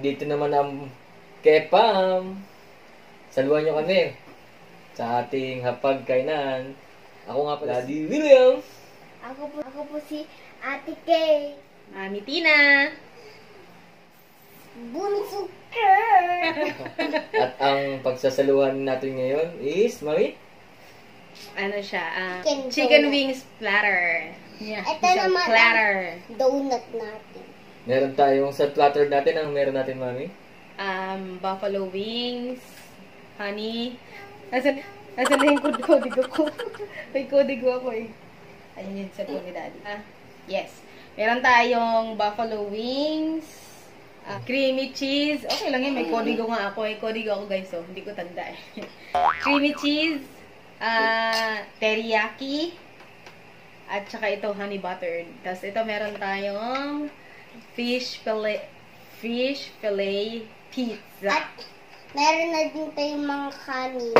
Nandito naman ang Kepam. Saluhan nyo kami sa ating hapagkainan. Ako nga pala, Daddy William. Ako po si Ate Kay. Mami Tina. Bunso. At ang pagsasaluhan natin ngayon is, Mami? Ano siya? Chicken Chicken donut. wings platter. Yeah. Ito Isang naman platter. Donut natin. Meron tayong sa platter natin. Ang meron natin, Mami? Buffalo wings, honey. Nasaan na yung kodigo ko? May kodigo ako eh. Ayun yun sa po ni Daddy. Yes. Meron tayong buffalo wings, creamy cheese. Okay lang yun, may kodigo nga ako. May kodigo ako guys, so hindi ko tanda eh. Creamy cheese, teriyaki, at saka ito honey buttered. Tapos ito meron tayong fish fillet pizza. At meron na din tayong mga kanin.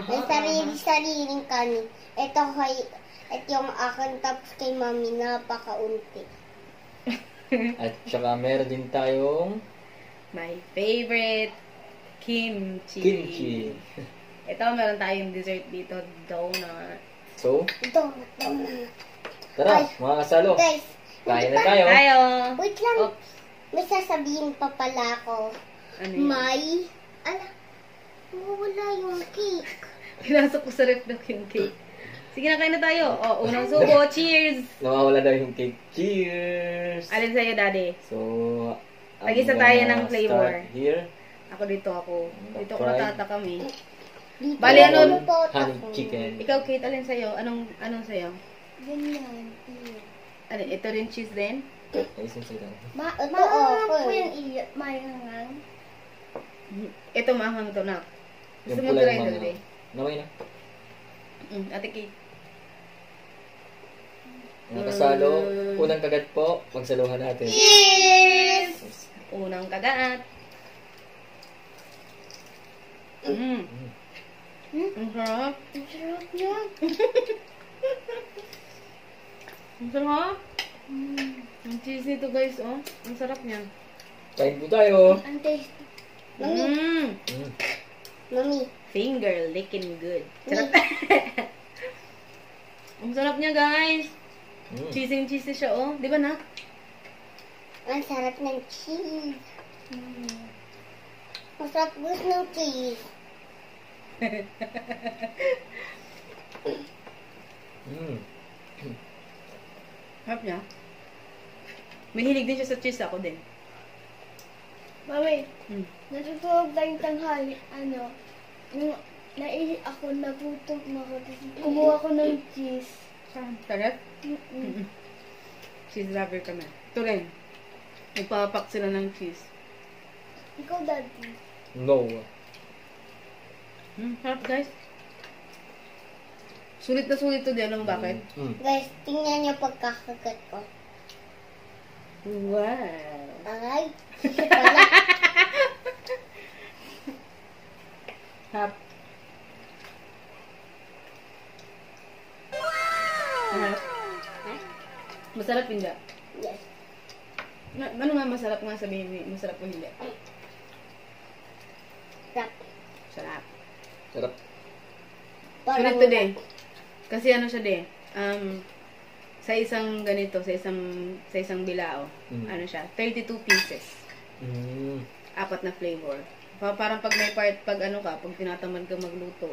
May sarili-sariling kanin. Ito yung akin tapos kay Mami napakaunti. At saka meron din tayong My favorite kimchi. kimchi. Ito, meron tayong dessert dito, donut. So, Donut. tara, mga kasalo. Guys, Kain na tayo. Tayo! wait lang. Oops. May sasabihin pa pala ako. Ano yun? Wala yung cake. Pinasok ko sa ref yung cake. Sige na, kain na tayo. O, unang subo. Cheers! Nawawala daw yung cake. Cheers! Alin sa'yo, Daddy? So, Tag-isa I'm tayo gonna ng flavor. start here. Ako dito ako. Dito ako Fried. natatakam eh. Dito Bali, ano? lulutot Honey ako. chicken. Ikaw, Kate, alin sa'yo? Anong sa'yo? Ganyan. Ano, ito rin cheese din? Ayusin sila. Ito ako yung mayangang. Ito, maanghang to na. Gusto Yung mo pula try yung Daddy? Naway na. Ate Kate. Mga kasalo, unang kagat po, pagsaluhan natin. Cheers! Unang kagat. Ang sarap. Ang sarap niya. Ang sarap. Ang cheesy to guys, oh. Ang sarap niya. Kain po tayo. Ang tasty. Mami. Mami. Finger licking good. Sarap. Ang sarap niya guys. Cheesy siya, oh. Di ba na? Ang sarap ng cheese. Masarap gusto ng cheese. Sarap niya. Mahilig din siya sa cheese, ako din. Mami, Mm. natutulog tayong tanghali, yung naisip ako, nagutom ako, tapos kumuha ko ng cheese. Sarap? Cheese lover kami. Ito rin. Nagpapak sila ng cheese. Ikaw, Daddy. No. Sarap guys. Sulit na sulit to din. Alam mo bakit? Guys, tingnan niyo pagkakagat ko. Wow. Ay. Wala. Sarap. Sarap. Masarap hindi. Yes. Ano nga masarap nga sabihin mo? Masarap o hindi? Sarap. Sarap. Sarap. Sulit to din. Kasi ano siya din. Sa isang ganito, sa isang bilao, ano siya, 32 pieces. Apat na flavor. Parang pag may part, pag tinatamad ka magluto,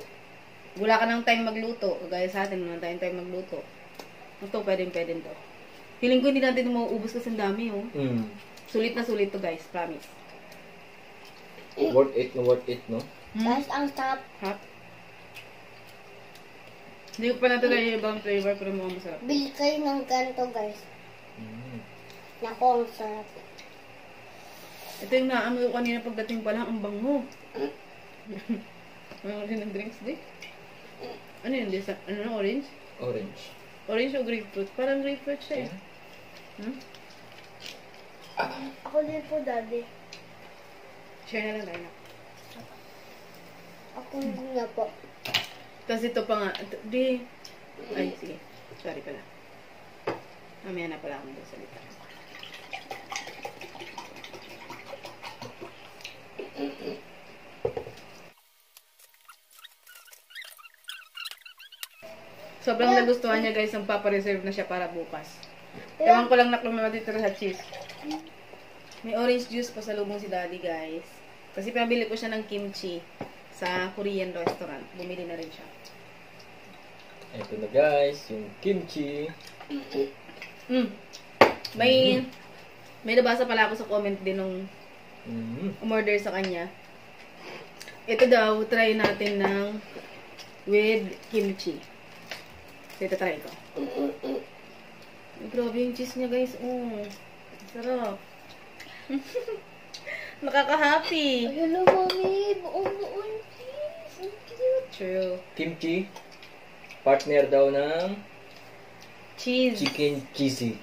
wala ka ng time magluto, kagaya sa atin, wala tayong time magluto. Ito, pwede to. Feeling ko hindi natin mauubos kasi ang dami, oh. Sulit na sulit to, guys. Promise. Worth it, no? Guys, ang sarap. Hot. Hindi ko pa natin yung ibang flavor, pero mukhang masarap. Bili kayo ng ganito, guys. Naku, ang sarap. Ito yung naamoy ko kanina pagdating pa lang, ang bango. Ano rin ng drinks, di? Ano yun? Ano, orange? Orange. Orange o grapefruit? Parang grapefruit siya eh. Ako din po, Daddy. Share na lang tayo na. Ako na po. Tapos ito pa nga. Ay, sige. Sorry pala. Mamaya na pala akong magsalita. Sobrang nagustuhan niya guys, ang papareserve na siya para bukas. Ewan ko lang na kung matitira sa cheese. May orange juice pa sa lubong si Daddy guys. Kasi pabili ko siya ng kimchi sa Korean restaurant. Bumili na rin siya. Ito na guys, yung kimchi. May nabasa pala ako sa comment din nung umorder sa kanya. Ito daw, try natin ng with kimchi. So, ito try ko. Ay, grabe yung cheese niya guys. Sarap. Nakaka-happy. Hello, Mami. Buong cheese. Ang cute. True. Kimchi. Partner daw ng Cheese. chicken cheesy.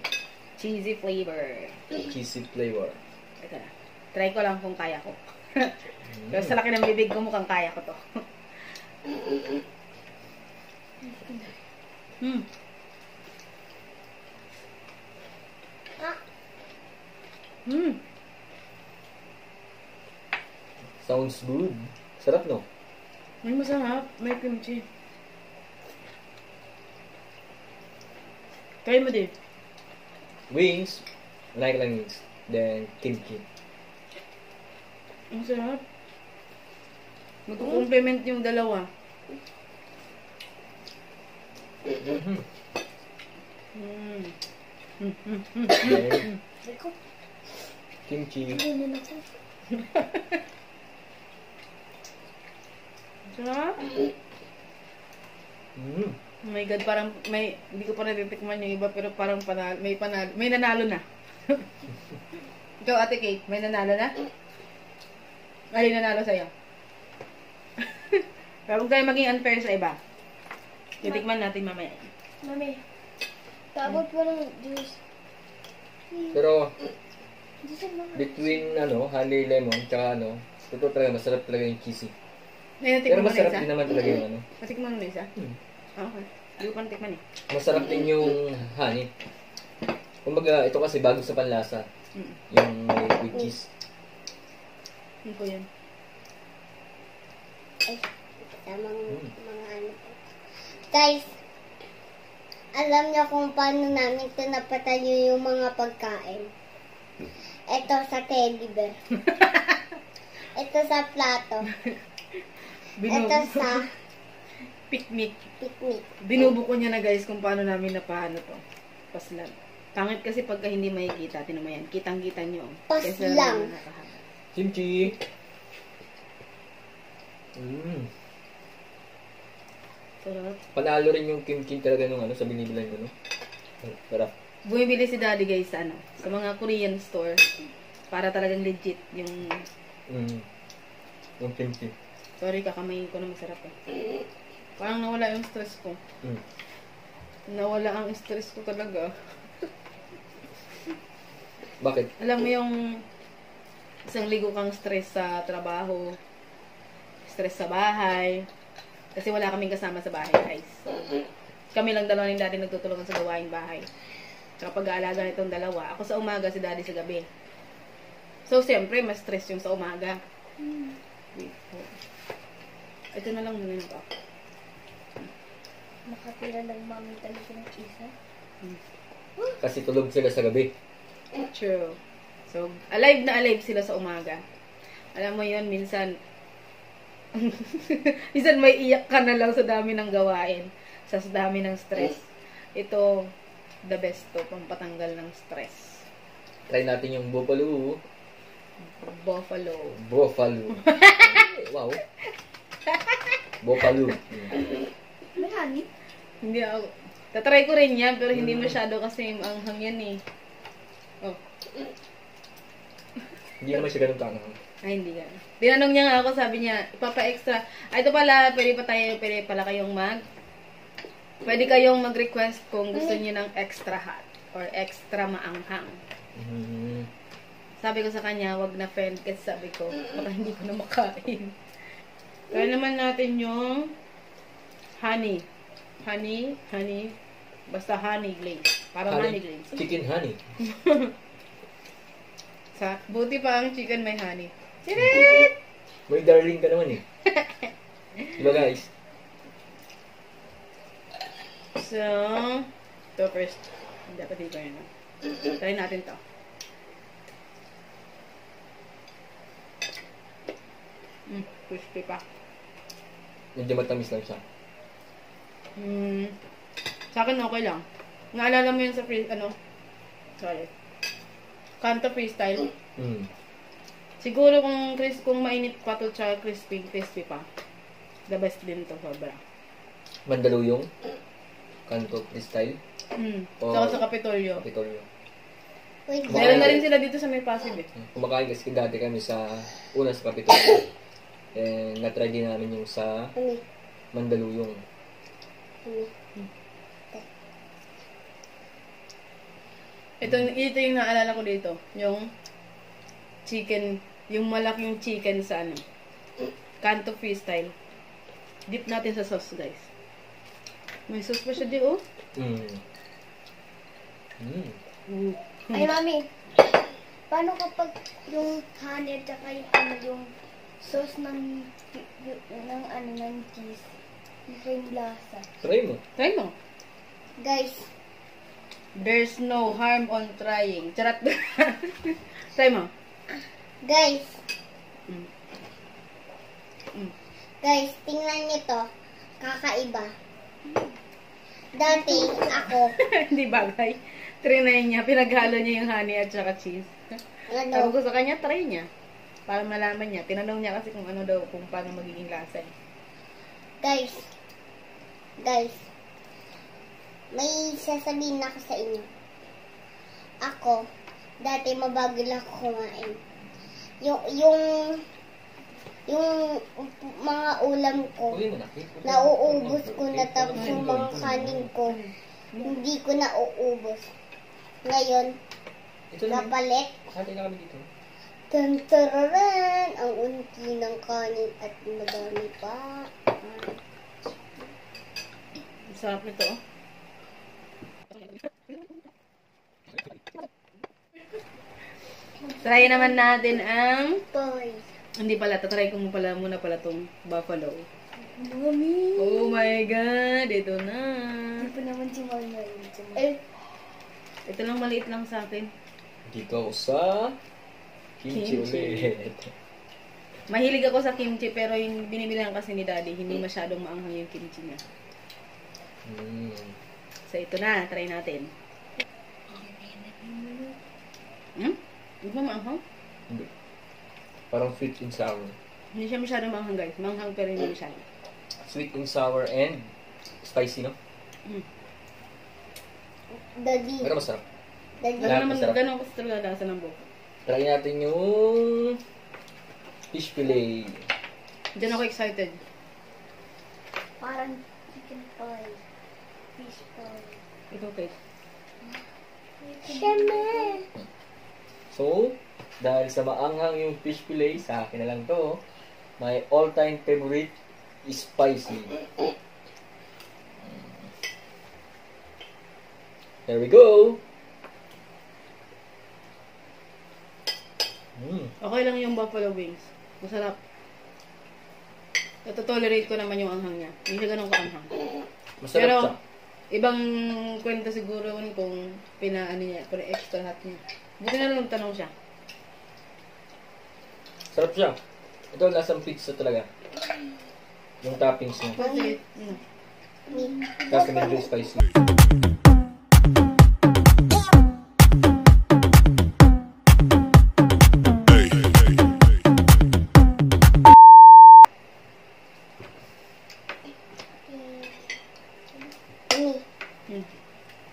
Cheesy flavor. Cheesy flavor. Ito na. Try ko lang kung kaya ko. Pero sa laki ng bibig ko mukhang kaya ko to. Sounds good. Sarap, no? May masarap. May kimchi. Try mo din. Wings. Like lang wings. Then, kimchi. Ang sarap. Magkukomplement yung dalawa. Then, kimchi. Ganun ako. Sarap. Oh my God, parang hindi ko pa natitikman yung iba, pero parang may nanalo na. Ikaw, Ate Kate, may nanalo na? Alin nanalo sa'yo? Pero huwag tayo maging unfair sa iba. Titikman natin mamaya. Mami, tabot pa ng juice. Pero, Juice ang mga. between, honey lemon, tsaka ito talaga, masarap talaga yung cheesy. May Pero natikman mo na masarap isa? din naman talaga yung Natikman mo na isa? Okay. Hindi ko pa natikman eh. Masarap din yung honey. Kumbaga, ito kasi bago sa panlasa. Yung may with cheese. Ano po yan? Ay, tamang mga ano po. Guys, alam niyo kung paano namin ito napatayo yung mga pagkain. Ito sa teddy bear. Ito sa plato. Ito sa Picnic. picnic. Binubuko niya na guys kung paano namin napaano to. Paslan. Pangit kasi pagka hindi makikita. Tinan mo yan. Kitang-kita niyo. Paslang. Kimchi! Sarap. Panalo rin yung kimchi talaga nung sa binibilan ko, no? Sarap. Bumibili si Daddy guys sa sa mga Korean store. Para talagang legit yung... Yung kimchi. Sorry, kakamayin ko na masarap eh. Parang nawala yung stress ko. Nawala ang stress ko talaga. Bakit? Alam mo yung isang ligo kang stress sa trabaho, stress sa bahay, kasi wala kaming kasama sa bahay, guys. Kami lang dalawa ni Daddy nagtutulungan sa gawaing bahay. Kapag aalaga nitong dalawa, ako sa umaga, si Daddy sa gabi. So, siyempre, mas stress yung sa umaga. Ito na lang muna ito. Nakatira ng mami talaga ng isa. Kasi tulog sila sa gabi. True. So, alive na alive sila sa umaga. Alam mo yun, minsan, minsan may iyak ka na lang sa dami ng gawain. Sa dami ng stress. Ito, the best to, pampatanggal ng stress. Try natin yung buffalo. Buffalo. Wow. Buffalo. May honey? Hindi ako. Tatry ko rin yan, pero hindi masyado kasi anghang yan eh. Oh. Hindi naman siya ganun kaanghang. Ay, hindi ka. Tinanong niya nga ako, sabi niya, ipapa-extra. Ay, ito pala, pwede pala kayong pwede kayong mag-request kung gusto niyo ng extra hot or extra maanghang. Sabi ko sa kanya, wag na friend, kasi sabi ko, baka hindi ko na makain. Kaya naman natin yung honey. Basta honey glaze. Parang honey glaze. Chicken honey. Buti pa ang chicken may honey. Sirit! May darling ka naman eh. Diba guys? So, ito first. Dapat dito yun. Try natin to. Crispy pa. Medyo matamis lang siya. Sa akin okay lang. Naalala mo yun sa Kanto freestyle. Siguro kung mainit pa to tsaka crispy pa. The best din to, sobra. Mandaluyong? Kanto freestyle? Saka sa Kapitolyo. Kapitolyo. Wait, Meron na rin sila dito sa may Pasig eh. Kumakain kasi dati kami sa Kapitolyo. And na-try din namin yung sa Mandaluyong. Ito yung naalala ko dito. Yung chicken, yung malaking chicken sa Kanto freestyle. Dip natin sa sauce, guys. May sauce pa siya di, oh. Ay, mami. Paano kapag yung honey at saka yung sauce ng cheese? Yung lasa. Try mo. Try mo. guys, There's no harm on trying. Charat. Try mo. guys, Mm. guys, tingnan nyo to. Kakaiba. Dati, ako, Hindi bagay. Trinay niya. Pinaghalo niya yung honey at saka cheese. Sabi ano, ko sa kanya, try niya. Para malaman niya. Tinanong niya kasi kung ano daw, kung paano magiging lasa. guys, may sasabihin ako sa inyo. Ako, dati mabagal ako kumain. Yung mga ulam ko, Uli mo na. nauubos ko na, tapos yung mga kanin ko, hindi ko nauubos. Ngayon, Ito na. kapalit, Hati na kami dito. tantararan, ang unti ng kanin at madami pa. Sarap nito, oh. Try naman natin ang... Boy. Hindi pala, tatry ko muna pala tong buffalo. Mami. Oh my God! Ito na. Hindi pa naman si mami. Ito lang, maliit lang sa akin. Dito ako sa kimchi ulit. Mahilig ako sa kimchi, pero yung binibilihan kasi ni Daddy, hindi masyadong maanghang yung kimchi niya. So ito na, try natin. Hindi ba maanghang? Hindi. Parang sweet and sour. Hindi siya masyadong maanghang, guys. Maanghang pero hindi masyado. Sweet and sour and spicy, no? Daddy. Pero masarap. Daddy. Ganun kasi talaga lasa ng buko. Try natin yung fish fillet. Diyan ako excited. Parang chicken pie. Fish pie. Ito, taste. Siyempre. So, dahil sa maanghang yung fish fillet, sa akin na lang to. My all-time favorite is spicy. There we go. Okay lang yung buffalo wings. Masarap. Ito-tolerate ko naman yung anghang niya. Hindi siya ganun kaanghang. Masarap Pero, siya. ibang kwento siguro yun kung kung extra hot niya. Buti na lang tanong siya. Sarap siya. Ito, lasang pizza talaga. Yung toppings niya. Kasi, Tapos medyo spicy.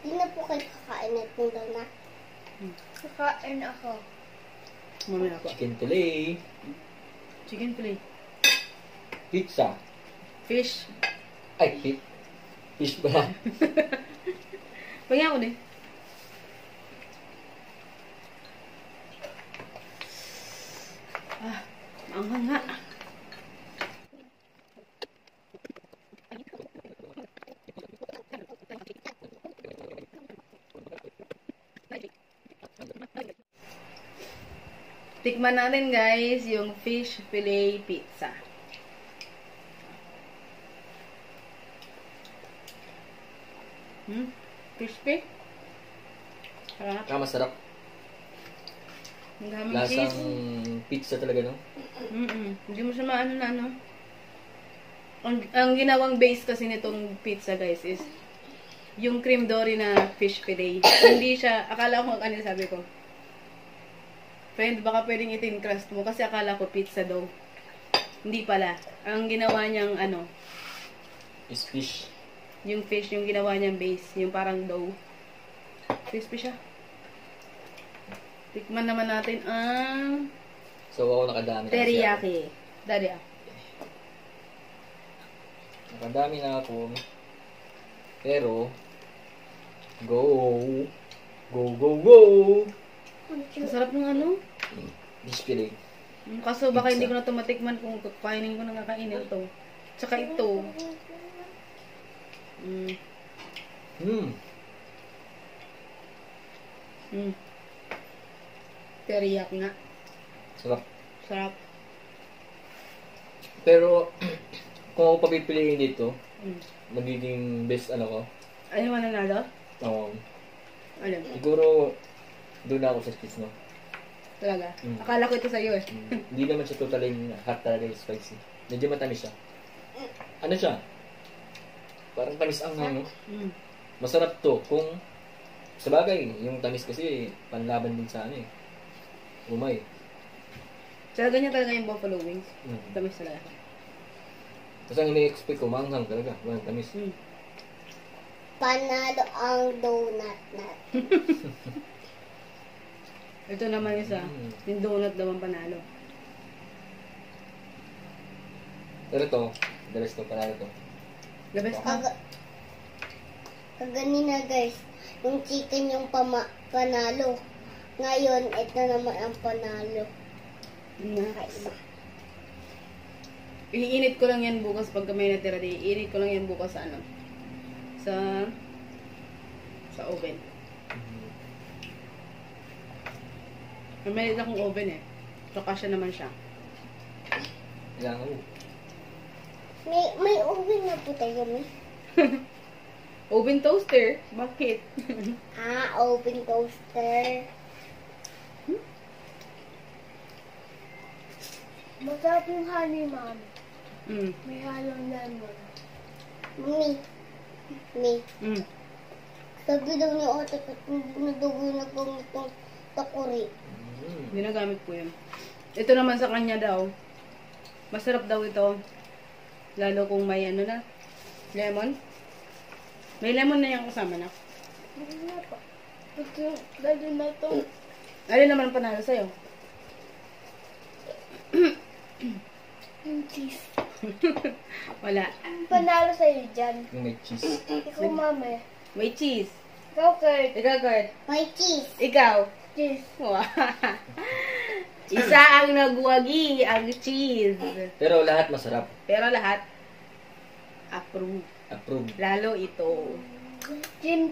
Hindi na po kayo kakain at ng donut. Kakain ako. mamaya po. Chicken fillet. Chicken fillet. Pizza. Fish. Ay, fish ba? Pagyan ko din. Maanghang nga. Tikman natin guys yung fish fillet pizza. Crispy. Sarap. Masarap. Ang daming Lasang cheese. pizza talaga, no? Hindi mo siya maano na ano. Ang ginawang base kasi nitong pizza guys is yung cream dory na fish fillet. Hindi siya, akala ko kanina sabi ko, friend, baka pwedeng itin crust mo kasi akala ko pizza dough. Hindi pala. Ang ginawa niyang ano, Is fish. yung fish, yung ginawa niyang base, yung parang dough. Crispy siya. Tikman naman natin ang So, ako nakadami na kasi ako. teriyaki. Daddy ah. Nakadami na ako. Pero, go! Go, go, go! Masarap ng ano? Fish fillet. Kaso baka Pizza. hindi ko na ito matikman kung kainin ko na kakainin ito. Tsaka ito. Teriyaki nga. Sarap. Sarap. Pero, kung ako papipiliin dito, Mm. magiging best ano ko. Ano man nanalo? Alam. Siguro, doon ako sa cheese, no? Talaga. Akala ko ito sa'yo eh. Hindi naman siya totally hot talaga yung spicy. Medyo matamis siya. Ano siya? Parang tamis ang ano. Masarap to kung sa bagay, yung tamis kasi panlaban din sa ano eh. Umay. Tsaka ganyan talaga yung buffalo wings. Tamis talaga. Tapos ang ini-expect ko, maanghang talaga. Walang tamis. Panalo ang donut nut. Ito naman isa. Yung donut daw ang panalo. Pero to, the rest to, panalo to. The best ka? Kaganina guys, yung chicken yung panalo. Ngayon, ito naman ang panalo. Nice. Iinit ko lang yan bukas pag may natira di. Iinit ko lang yan bukas sa ano? Sa oven. May maliit akong oven eh. So, kasya naman siya. Kailangan mo. May oven na po tayo, may. Oven toaster? Bakit? Oven toaster. Masarap yung honey, ma'am. Mm. May halong lemon. Me. Mm. Sabi daw ni Otto, nadugo na pong itong takuri. Ginagamit ko yan. Ito naman sa kanya daw. Masarap daw ito. Lalo kung may ano na. Lemon. May lemon na yung kasama na. Hindi na pa. Ito, dali na to. Alin naman ang panalo sa'yo? Yung cheese. Wala. Panalo sa'yo dyan. Yung may cheese. Ikaw, mama. May cheese. Ikaw, Kurt. Ikaw, Kurt. May cheese. Ikaw. Cheese. Wow. Isa ang nagwagi, ang cheese. Pero lahat masarap. Pero lahat, approve. Approve. Lalo ito. Team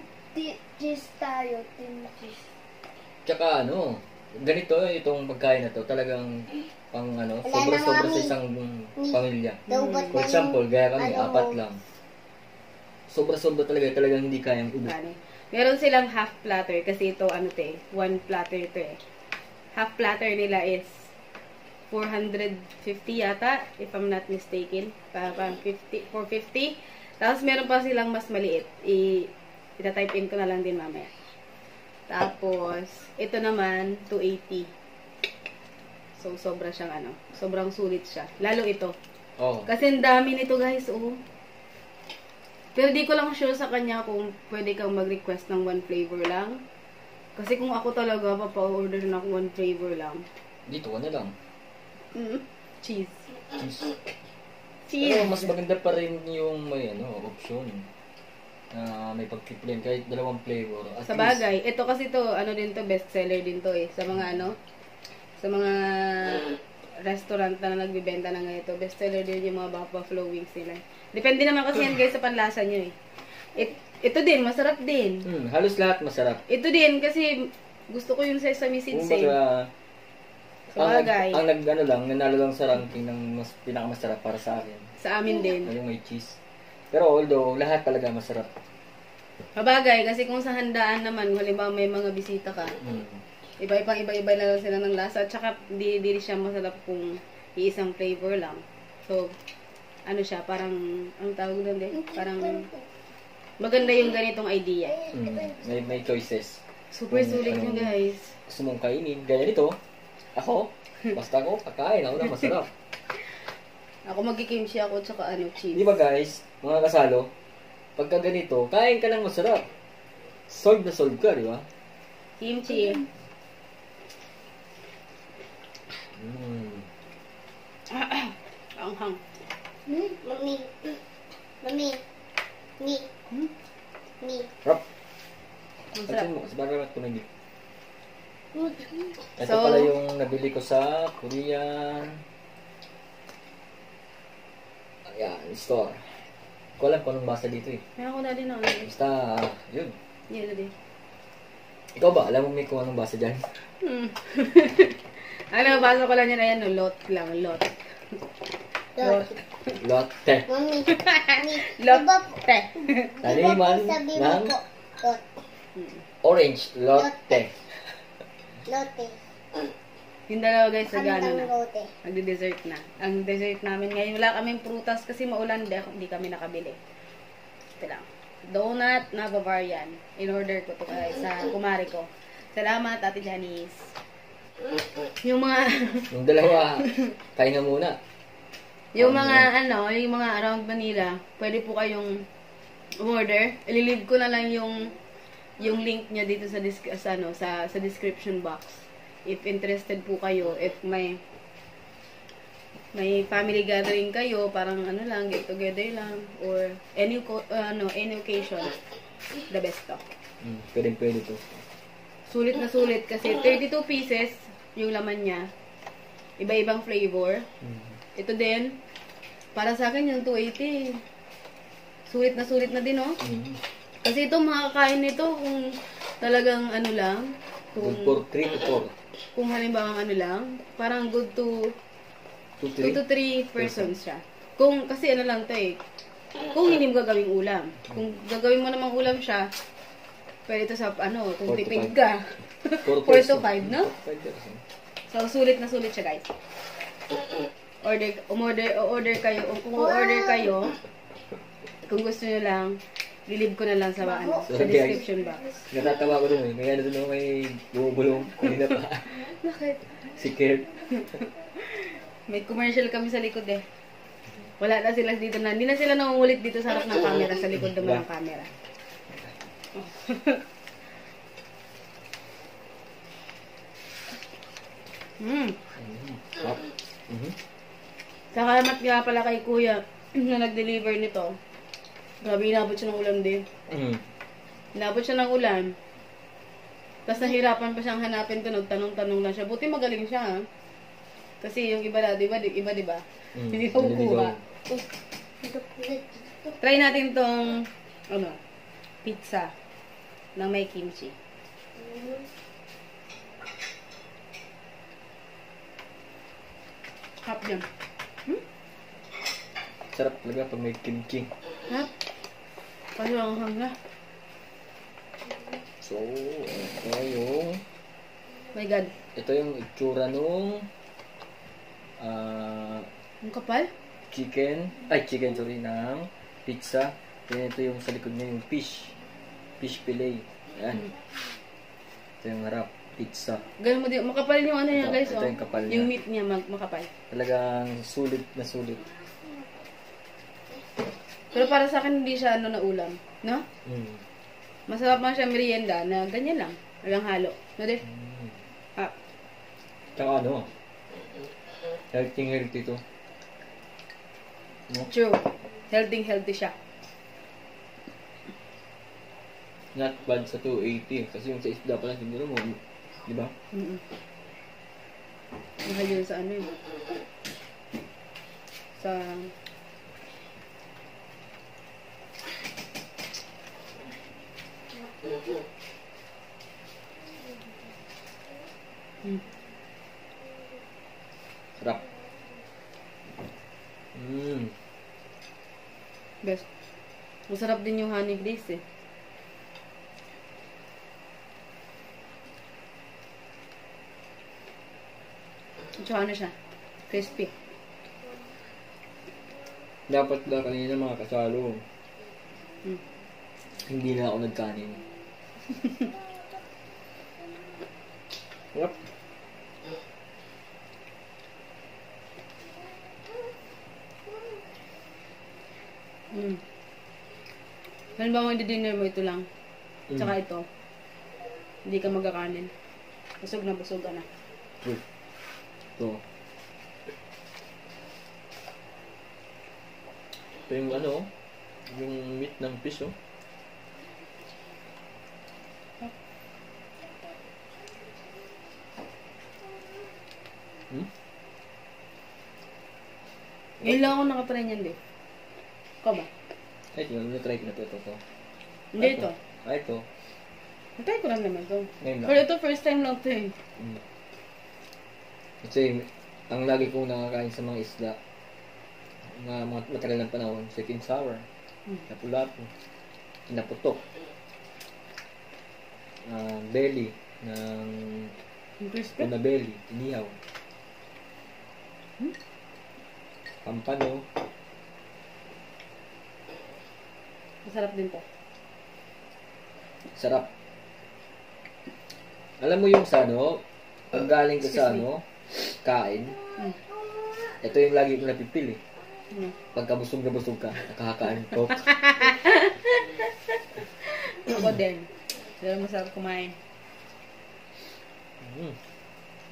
cheese tayo. Team cheese. Tsaka ano, ganito itong pagkain na to, talagang pang ano, Wala sobra-sobra na, sa isang pamilya. For example, gaya kami, Ano? 4 lang. Sobra-sobra talagang hindi kayang ubos. Ano? Meron silang half platter kasi ito ano te, one platter ito eh. Half platter nila is 450 yata, if I'm not mistaken. Parang 450. Tapos meron pa silang mas maliit. Ita-type in ko na lang din mamaya. Tapos, ito naman, 280. So, sobra siyang ano. Sobrang sulit siya. Lalo ito. Oh. Kasi ang dami nito guys, oh. Pero di ko lang sure sa kanya kung pwede kang mag-request ng one flavor lang. Kasi kung ako talaga, papa-order na ako one flavor lang. Dito ka na lang. Cheese. Cheese. Cheese. Pero mas maganda pa rin yung may ano, option. Na may pag-flip kahit dalawang flavor. At Sa least, bagay, ito kasi to, ano din to, best seller din to eh. Sa mga ano, sa mga restaurant na nagbibenta ng ganito, best seller din yung mga buffalo wings nila. Depende naman kasi yan guys sa panlasa nyo eh. Ito din, masarap din. halos lahat masarap. Ito din kasi gusto ko yung sesame seeds eh. Kumbaga, Sabagay. Ang nag-ano lang, nanalo lang sa ranking ng mas pinakamasarap para sa akin. Sa amin din. Yung may cheese. Pero although, lahat talaga masarap. Sabagay, kasi kung sa handaan naman, halimbawa may mga bisita ka, iba-iba na lang sila ng lasa. Tsaka, di siya masarap kung iisang flavor lang. So, ano siya, parang, ang tawag doon din, parang, maganda yung ganitong idea. May choices. Super sulit nyo, guys. Gusto mong kainin. Gaya nito, ako, basta ako, kakain. Ako na masarap. Ako magkikimchi ako, tsaka cheese. Di ba guys, mga kasalo, pagka ganito, kain ka ng masarap. Solve na solve ka, di ba? Kimchi. Ang hang. Mami. Mami. Ni. Ni. Rap. Ang sarap. Pansin mo, kasi parang ko hindi. Ito So, pala yung nabili ko sa Korean store. Ko alam kung anong basa dito eh. May ako dali na. Basta, yun. Yun, din. Ikaw ba? Alam mo may kung anong basa dyan? Ano, basa ko lang yan. Ayan, no, lot lang, lot. Lot. Lotte. Mami. Lotte. Taniman Sabi mo ng po. Lot. orange. Lotte. Lote. Yung dalawa guys, Kami nagano ng na. lote. Nagde-dessert na. Ang dessert namin ngayon, wala kaming prutas kasi maulan, hindi kami nakabili. Ito lang. Donut na Bavarian. In order ko to guys sa kumari ko. Salamat, Ate Janice. Yung mga Yung dalawa, kain na muna. yung mga yung mga around Manila, pwede po kayong order. Ililive ko na lang yung link niya dito sa sa description box. If interested po kayo, if may family gathering kayo, parang lang, get together lang, or any occasion, the best to. Pwede to. Sulit na sulit kasi 32 pieces yung laman niya. Iba-ibang flavor. Ito din, para sa akin yung 280. Sulit na din, oh. Kasi ito, makakain nito kung talagang lang. Good for 3 to 4. Kung halimbawa lang, parang good to 2 to 3 persons siya. Kasi lang to eh. Kung hindi mo gagawing ulam. Kung gagawin mo namang ulam siya, pwede ito sa kung 4 to tipid 5. ka. 4 to 5, no? 5 So, sulit na sulit siya, guys. Order kayo. Kung order kayo, kung gusto nyo lang, lilib ko na lang sa So, sa guys, description box. Natatawa ko dun eh. May dun may bumubulong. Kanina pa. Bakit? Si Kurt. May commercial kami sa likod eh. Wala na sila dito na. Hindi na sila nangungulit dito sa harap ng camera. Sa likod naman ng camera. Salamat nga pala kay Kuya na nag-deliver nito. Grabe, inabot siya ng ulan din. Inabot siya ng ulan. Tapos nahirapan pa siyang hanapin to. Nagtanong-tanong lang siya. Buti magaling siya, ha? Kasi yung iba, di ba? Hindi ko kukuha. Try natin tong, pizza na may kimchi. Hap yan. Sarap talaga pag may kimchi. Hap. Kasi ang hanga. So, ito yung... My God. Ito yung itsura nung... Ang kapal? chicken, sorry, ng pizza. Then ito yung sa likod niya, yung fish fillet. Ayan. Ito yung harap, pizza. Ganun mo din. Makapal yung niya, guys. Ito yung kapal niya. Yung meat niya, makapal. Talagang sulit na sulit. Pero para sa akin, hindi siya na ulam. No? Masarap man siya merienda na ganyan lang. Walang halo. No, de? Tsaka healthy to. No? True. Healthy siya. Not bad sa 280. Kasi yung sa isda pala, siguro mo, di ba? Mahal yun sa sa Best. Masarap din yung honey glaze eh. Tsaka ano siya? Crispy. Dapat na kanina mga kasalo. Hindi na ako nagkanin. Yep. Halimbawa, dinner mo ito lang. Tsaka ito. Hindi ka magkakanin. Busog na busog ka na. Ito. Ito yung ano, yung meat ng fish, oh. Ngayon lang ako nakatry niyan, di. Ikaw ba? Ay, yung na-try ko na ito. Hindi ito. Ito. Natry ko lang naman ito. Ngayon lang. Pero ito, first time lang ito eh. Kasi, ang lagi kong nakakain sa mga isla, mga matagal ng panahon, sweet and sour, lapu-lapu, kinaputok, belly, ng Crispy? tuna belly, inihaw, pampano, Masarap din to. sarap. Alam mo yung sa ano, pag galing ka sa ano, kain, ito yung lagi kong napipili. Pagka busog na busog ka, nakakain ko. Ako din. Pero masarap kumain.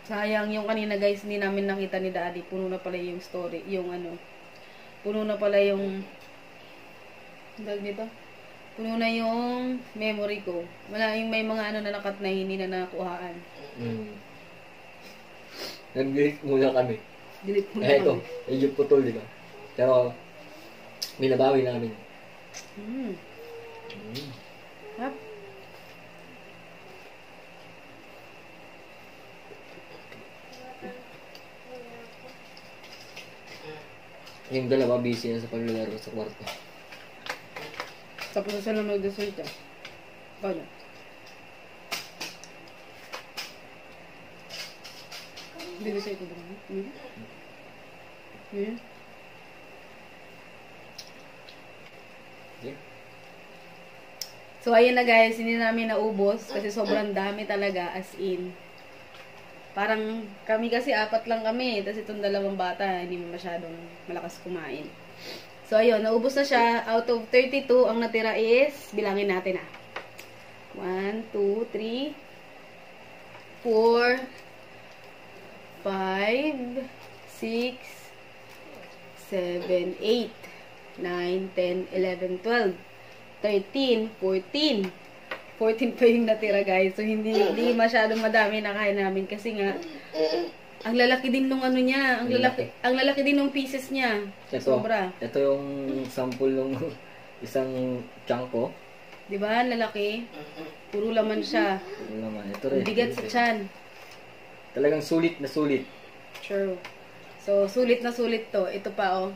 Sayang yung kanina guys, hindi namin nakita ni Daddy. Puno na pala yung story, yung ano. Puno na pala yung dag nito. Puno na yung memory ko. Wala yung may mga ano na nakat na hindi na nakuhaan. Nag-delete muna kami. Delete mo na Ito, kami. medyo putol, di ba? Pero, binabawi namin. Hap. Yung dalawa busy na sa paglalaro sa kwarto. Tapos sa lang mag-dessert ah. Kaya. Hindi sa ito ba? So, ayun na guys, hindi namin naubos kasi sobrang dami talaga, as in. Parang kami kasi 4 lang kami, tapos itong 2 bata, hindi masyadong malakas kumain. So, ayun, naubos na siya. Out of 32, ang natira is, bilangin natin 1, 2, 3, 4, 5, 6, 7, 8, 9, 10, 11, 12, 13, 14. 14 pa yung natira guys. So, hindi masyadong madami na kaya namin kasi nga, ang lalaki din nung ano niya. Ang lalaki din nung pieces niya. Sobra. Ito yung sample ng isang chunk ko. Diba? Lalaki. Puro laman siya. Puro laman. Ito rin. Bigat sa tiyan. Talagang sulit na sulit. True. So, sulit na sulit to. Ito pa oh.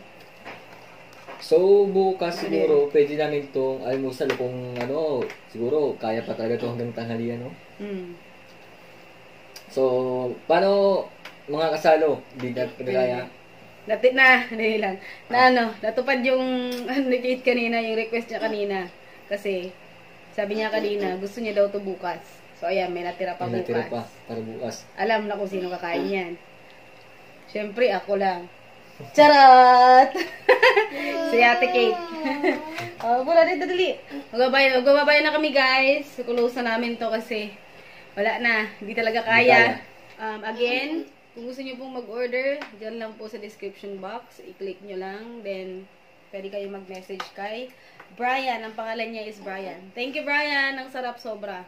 So, bukas siguro, pwede namin itong almusal kung ano, siguro, kaya pa talaga ito hanggang tanghalian, no? So, paano, mga kasalo, hindi na kaya? Hindi lang. Natupad yung, nag-eat kanina, yung request niya kanina. Kasi, sabi niya kanina, gusto niya daw to bukas. So, ayan, may natira pa bukas. May natira pa, para bukas. Alam na kung sino kakain yan. Siyempre, ako lang. Charot! Si Ate Kate. Wala rin, dali. Magbabayan na kami, guys. Close na namin to kasi wala na. Hindi talaga kaya. Again, kung gusto nyo pong mag-order, dyan lang po sa description box. I-click nyo lang. Then, pwede kayo mag-message kay Brian. Ang pangalan niya is Brian. Thank you, Brian. Ang sarap sobra.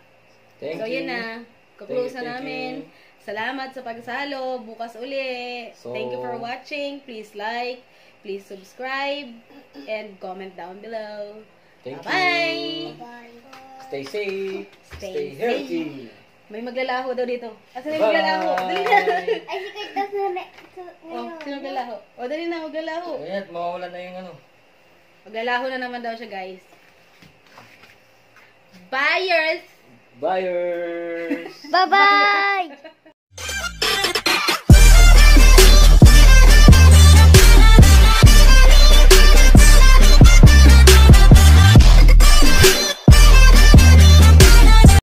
Thank you. Yun na. Close na namin. Salamat sa pagsalo. Bukas uli. So, thank you for watching. Please like, please subscribe, and comment down below. Thank Bye-bye! you. Stay safe. Stay healthy. May maglalaho daw dito. Asan yung maglalaho? Dali na. Ay, si Kurt daw Oh, sino maglalaho? O, dali na, maglalaho. Ayan, mawawala na yung ano. Maglalaho na naman daw siya, guys. Buyers! Buyers! Bye-bye!